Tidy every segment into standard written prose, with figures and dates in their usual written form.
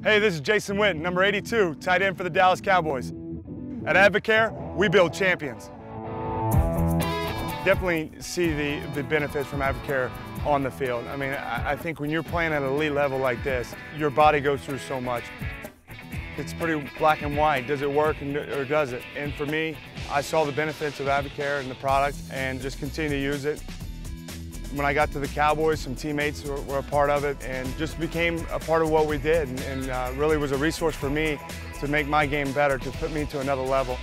Hey, this is Jason Witten, number 82, tight end for the Dallas Cowboys. At AdvoCare, we build champions. Definitely see the benefits from AdvoCare on the field. I mean, I think when you're playing at an elite level like this, your body goes through so much. It's pretty black and white. Does it work or does it? And for me, I saw the benefits of AdvoCare and the product and just continue to use it. When I got to the Cowboys, some teammates were a part of it and just became a part of what we did and really was a resource for me to make my game better, to put me to another level.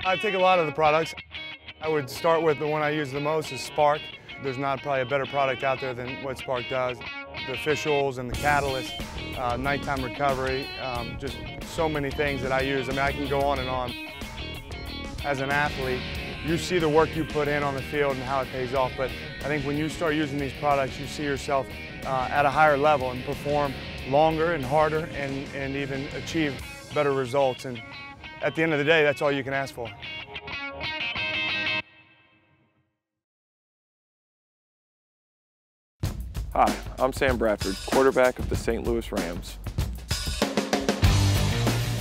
I take a lot of the products. I would start with the one I use the most is Spark. There's not probably a better product out there than what Spark does. The officials and the catalyst, nighttime recovery, just so many things that I use. I mean, I can go on and on. As an athlete, you see the work you put in on the field and how it pays off, but I think when you start using these products, you see yourself at a higher level and perform longer and harder and even achieve better results. And at the end of the day, that's all you can ask for. Hi, I'm Sam Bradford, quarterback of the St. Louis Rams.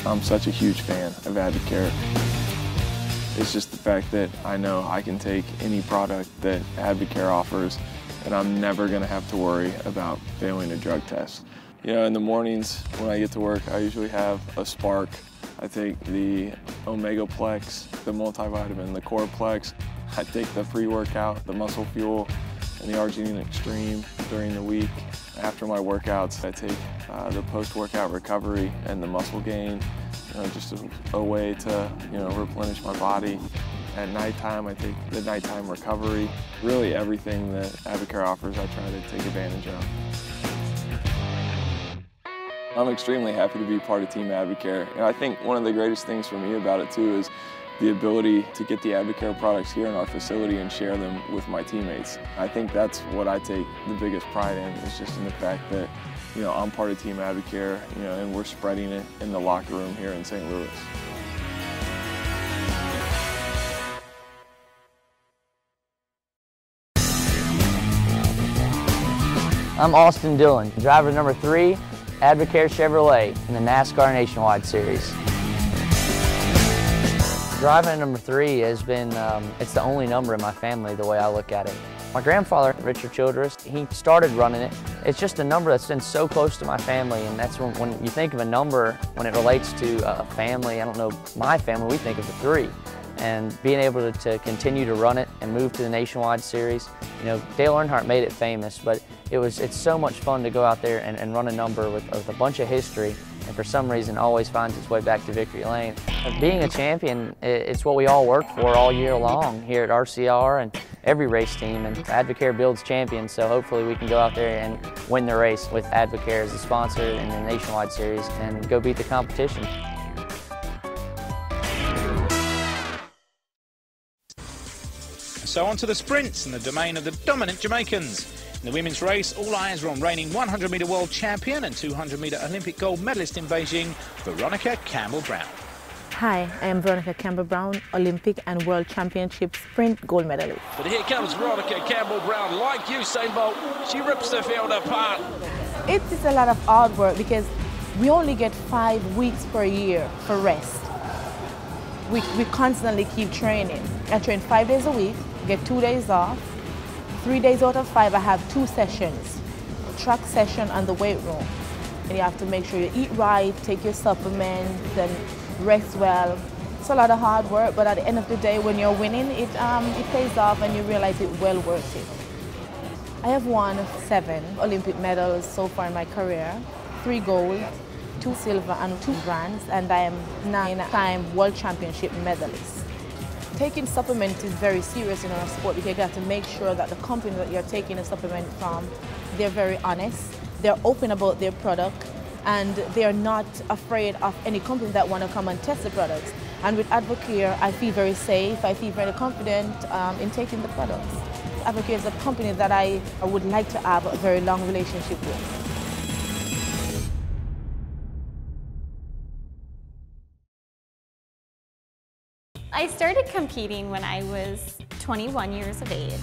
I'm such a huge fan of AdvoCare. It's just the fact that I know I can take any product that AdvoCare offers and I'm never going to have to worry about failing a drug test. You know, in the mornings when I get to work, I usually have a Spark. I take the Omega Plex, the multivitamin, the Core Plex. I take the pre-workout, the Muscle Fuel, and the Arginine Extreme during the week. After my workouts, I take the post-workout recovery and the muscle gain, just a way to replenish my body. At nighttime, I take the nighttime recovery. Really everything that AdvoCare offers, I try to take advantage of. I'm extremely happy to be part of Team AdvoCare. And I think one of the greatest things for me about it too is the ability to get the AdvoCare products here in our facility and share them with my teammates. I think that's what I take the biggest pride in, is just in the fact that I'm part of Team AdvoCare, and we're spreading it in the locker room here in St. Louis. I'm Austin Dillon, driver number 3, AdvoCare Chevrolet in the NASCAR Nationwide Series. Driving number 3 has been, it's the only number in my family the way I look at it. My grandfather, Richard Childress, he started running it. It's just a number that's been so close to my family, and that's when you think of a number, when it relates to a family, I don't know, my family, we think of the 3. And being able to continue to run it and move to the Nationwide Series, Dale Earnhardt made it famous, but it's so much fun to go out there and run a number with a bunch of history, and for some reason always finds its way back to victory lane. Being a champion, it's what we all work for all year long here at RCR and every race team, and AdvoCare builds champions, so hopefully we can go out there and win the race with AdvoCare as a sponsor in the Nationwide Series and go beat the competition. So on to the sprints in the domain of the dominant Jamaicans. In the women's race, all eyes are on reigning 100-metre world champion and 200-metre Olympic gold medalist in Beijing, Veronica Campbell-Brown. Hi, I am Veronica Campbell-Brown, Olympic and World Championship sprint gold medalist. But here comes Veronica Campbell-Brown. Like Usain Bolt, she rips the field apart. It is a lot of hard work because we only get 5 weeks per year for rest. We constantly keep training. I train 5 days a week, get 2 days off. 3 days out of 5, I have 2 sessions, track session and the weight room. And you have to make sure you eat right, take your supplements, and rest well. It's a lot of hard work, but at the end of the day, when you're winning, it pays off and you realize it's well worth it. I have won 7 Olympic medals so far in my career, 3 gold, 2 silver and 2 bronze, and I am 9-time World Championship medalist. Taking supplements is very serious in our sport because you have to make sure that the company that you're taking a supplement from, they're very honest, they're open about their product, and they're not afraid of any company that want to come and test the products. And with AdvoCare, I feel very safe, I feel very confident in taking the products. AdvoCare is a company that I would like to have a very long relationship with. I started competing when I was 21 years of age.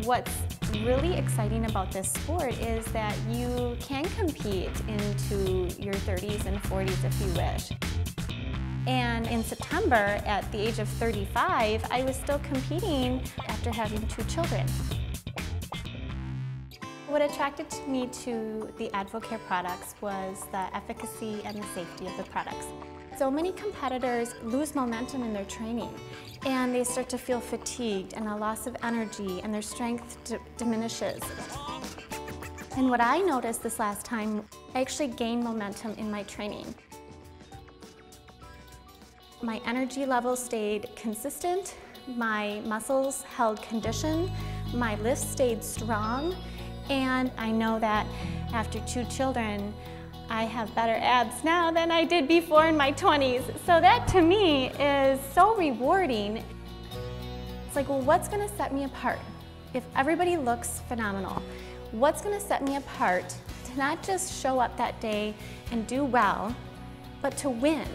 What's really exciting about this sport is that you can compete into your 30s and 40s if you wish. And in September, at the age of 35, I was still competing after having 2 children. What attracted me to the AdvoCare products was the efficacy and the safety of the products. So many competitors lose momentum in their training, and they start to feel fatigued and a loss of energy, and their strength diminishes. And what I noticed this last time, I actually gained momentum in my training. My energy level stayed consistent, my muscles held condition, my lifts stayed strong, and I know that after 2 children, I have better abs now than I did before in my 20s. So that to me is so rewarding. It's like, well, what's gonna set me apart? If everybody looks phenomenal, what's gonna set me apart to not just show up that day and do well, but to win?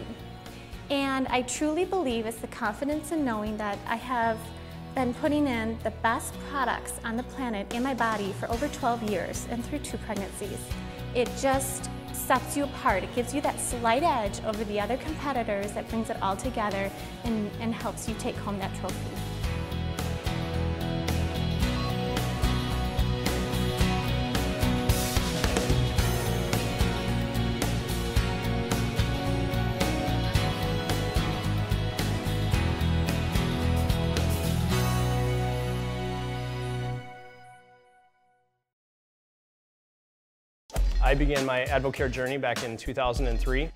And I truly believe it's the confidence in knowing that I have been putting in the best products on the planet in my body for over 12 years and through 2 pregnancies. It just sets you apart. It gives you that slight edge over the other competitors that brings it all together and helps you take home that trophy. I began my AdvoCare journey back in 2003.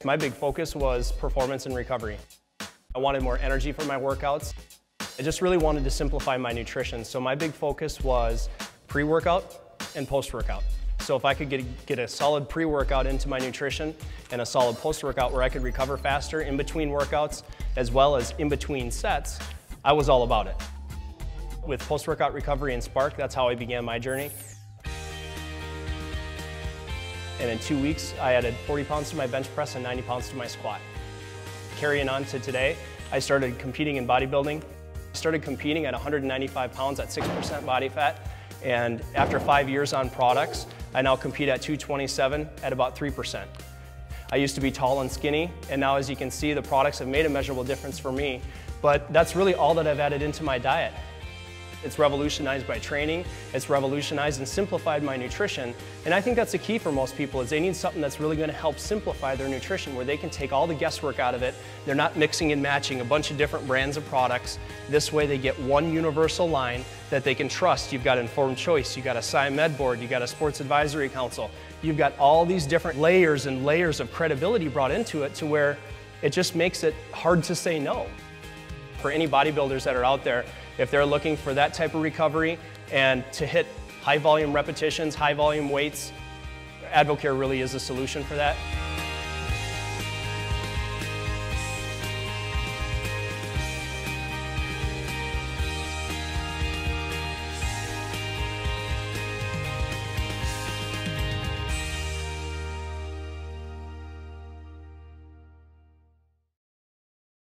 My big focus was performance and recovery. I wanted more energy for my workouts. I just really wanted to simplify my nutrition, so my big focus was pre-workout and post-workout. So if I could get a solid pre-workout into my nutrition and a solid post-workout where I could recover faster in between workouts as well as in between sets, I was all about it. With post-workout recovery and Spark, that's how I began my journey. And in 2 weeks, I added 40 pounds to my bench press and 90 pounds to my squat. Carrying on to today, I started competing in bodybuilding. I started competing at 195 pounds at 6% body fat. And after 5 years on products, I now compete at 227 at about 3%. I used to be tall and skinny, and now as you can see, the products have made a measurable difference for me. But that's really all that I've added into my diet. It's revolutionized my training, it's revolutionized and simplified my nutrition, and I think that's the key for most people is they need something that's really going to help simplify their nutrition where they can take all the guesswork out of it. They're not mixing and matching a bunch of different brands of products. This way they get one universal line that they can trust. You've got informed choice, you've got a SciMed board, you've got a sports advisory council, you've got all these different layers and layers of credibility brought into it to where it just makes it hard to say no. For any bodybuilders that are out there, if they're looking for that type of recovery and to hit high volume repetitions, high volume weights, AdvoCare really is a solution for that.